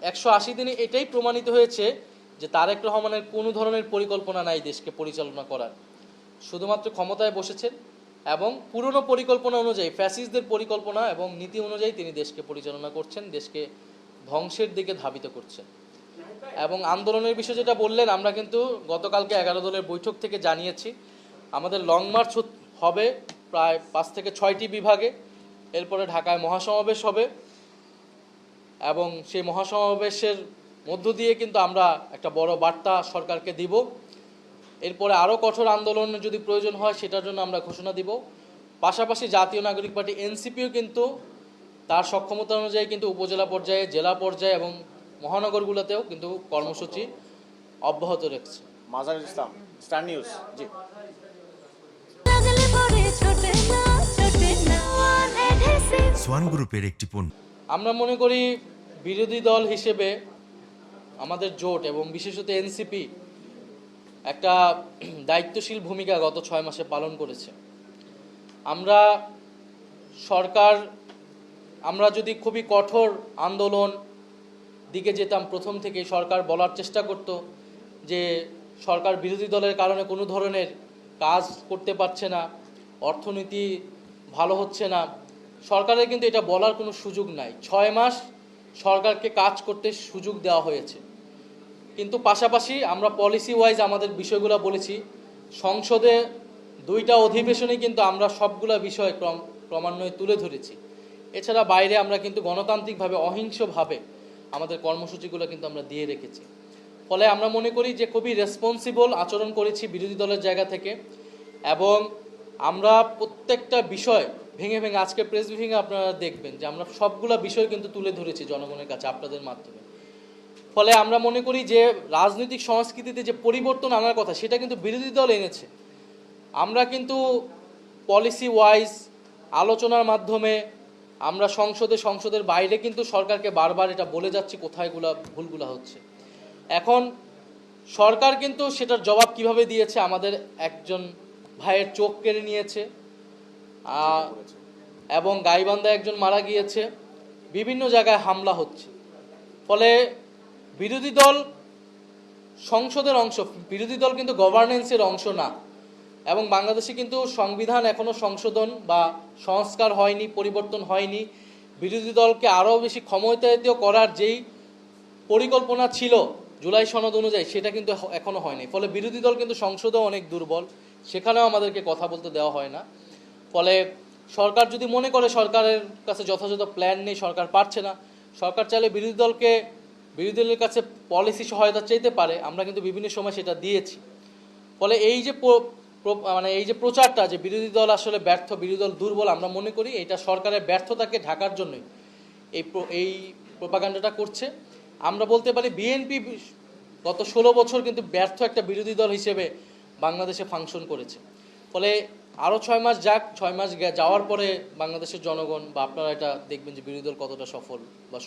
180 দিনে এটাই প্রমাণিত হয়েছে যে তারেক রহমানের কোনো ধরনের পরিকল্পনা নাই দেশকে পরিচালনা করার। শুধুমাত্র ক্ষমতায় বসেছেন এবং পুরনো পরিকল্পনা অনুযায়ী, ফ্যাসিস্টদের পরিকল্পনা এবং নীতি অনুযায়ী তিনি দেশকে পরিচালনা করছেন, দেশকে ধ্বংসের দিকে ধাবিত করছেন। এবং আন্দোলনের বিষয় যেটা বললেন, আমরা কিন্তু গতকালকে 11 দলের বৈঠক থেকে জানিয়েছি আমাদের লং মার্চ হবে প্রায় 5 থেকে 6টি বিভাগে। এরপরে ঢাকায় মহাসমাবেশ হবে এবং সেই মহাসমাবেশের মধ্য দিয়ে কিন্তু আমরা একটা বড় বার্তা সরকারকে দিব। এরপরে আরও কঠোর আন্দোলন যদি প্রয়োজন হয় সেটার জন্য আমরা ঘোষণা দিব। পাশাপাশি জাতীয় নাগরিক পার্টি এনসিপিও কিন্তু তার সক্ষমতা অনুযায়ী কিন্তু উপজেলা পর্যায়ে, জেলা পর্যায়ে এবং মহানগরগুলোতেও কিন্তু কর্মসূচি অব্যাহত রেখেছে। মাজারুল ইসলাম, স্টার নিউজ। জি, সোয়ান গ্রুপের একটি পণ্য। আমরা মনে করি বিরোধী দল হিসেবে আমাদের জোট এবং বিশেষত এনসিপি একটা দায়িত্বশীল ভূমিকা গত 6 মাসে পালন করেছে। আমরা যদি খুবই কঠোর আন্দোলন দিকে যেতাম, প্রথম থেকে সরকার বলার চেষ্টা করত যে সরকার বিরোধী দলের কারণে কোনো ধরনের কাজ করতে পারছে না, অর্থনীতি ভালো হচ্ছে না, সরকারের কিন্তু এটা বলার কোনো সুযোগ নাই। 6 মাস সরকারকে কাজ করতে সুযোগ দেওয়া হয়েছে। কিন্তু পাশাপাশি আমরা পলিসি ওয়াইজ আমাদের বিষয়গুলো বলেছি। সংসদে 2টা অধিবেশনে কিন্তু আমরা সবগুলা বিষয় ক্রমান্বয়ে তুলে ধরেছি। এছাড়া বাইরে আমরা কিন্তু গণতান্ত্রিকভাবে, অহিংসভাবে আমাদের কর্মসূচিগুলো কিন্তু আমরা দিয়ে রেখেছি। ফলে আমরা মনে করি যে খুবই রেসপন্সিবল আচরণ করেছি বিরোধী দলের জায়গা থেকে। এবং আমরা প্রত্যেকটা বিষয় ভেঙে ভেঙে, আজকে প্রেস ব্রিফিংয়ে আপনারা দেখবেন যে আমরা সবগুলা বিষয় কিন্তু তুলে ধরেছি জনগণের কাছে আপনাদের মাধ্যমে। ফলে আমরা মনে করি যে রাজনৈতিক সংস্কৃতিতে যে পরিবর্তন আনার কথা সেটা কিন্তু বিরোধী দল এনেছে। আমরা কিন্তু পলিসি ওয়াইজ আলোচনার মাধ্যমে আমরা সংসদের বাইরে কিন্তু সরকারকে বারবার এটা বলে যাচ্ছি কোথায় ভুলগুলা হচ্ছে। এখন সরকার কিন্তু সেটার জবাব কিভাবে দিয়েছে, আমাদের একজন ভাইয়ের চোখ কেড়ে নিয়েছে এবং গাইবান্ধায় একজন মারা গিয়েছে, বিভিন্ন জায়গায় হামলা হচ্ছে। ফলে বিরোধী দল সংসদের অংশ, বিরোধী দল কিন্তু গভর্নেন্সের অংশ না। এবং বাংলাদেশে কিন্তু সংবিধান এখনো সংশোধন বা সংস্কার হয়নি, পরিবর্তন হয়নি। বিরোধী দলকে আরও বেশি ক্ষমতায়িত করার যেই পরিকল্পনা ছিল জুলাই সনদ অনুযায়ী, সেটা কিন্তু এখনো হয়নি। ফলে বিরোধী দল কিন্তু সংসদেও অনেক দুর্বল, সেখানেও আমাদেরকে কথা বলতে দেওয়া হয় না। ফলে সরকার যদি মনে করে সরকারের কাছে যথাযথ প্ল্যান নেই, সরকার পারছে না, সরকার চাইলে বিরোধী দলের কাছে পলিসি সহায়তা চাইতে পারে। আমরা কিন্তু বিভিন্ন সময় সেটা দিয়েছি। ফলে এই যে প্রচারটা যে বিরোধী দল আসলে ব্যর্থ, বিরোধী দল দুর্বল, আমরা মনে করি এটা সরকারের ব্যর্থতাকে ঢাকার জন্যই এই প্রোপাগান্ডাটা করছে। আমরা বলতে পারি বিএনপি গত 16 বছর কিন্তু ব্যর্থ একটা বিরোধী দল হিসেবে বাংলাদেশে ফাংশন করেছে। ফলে আরও 6 মাস যাক, 6 মাস যাওয়ার পরে বাংলাদেশের জনগণ বা আপনারা এটা দেখবেন যে বিরোধী দল কতটা সফল বা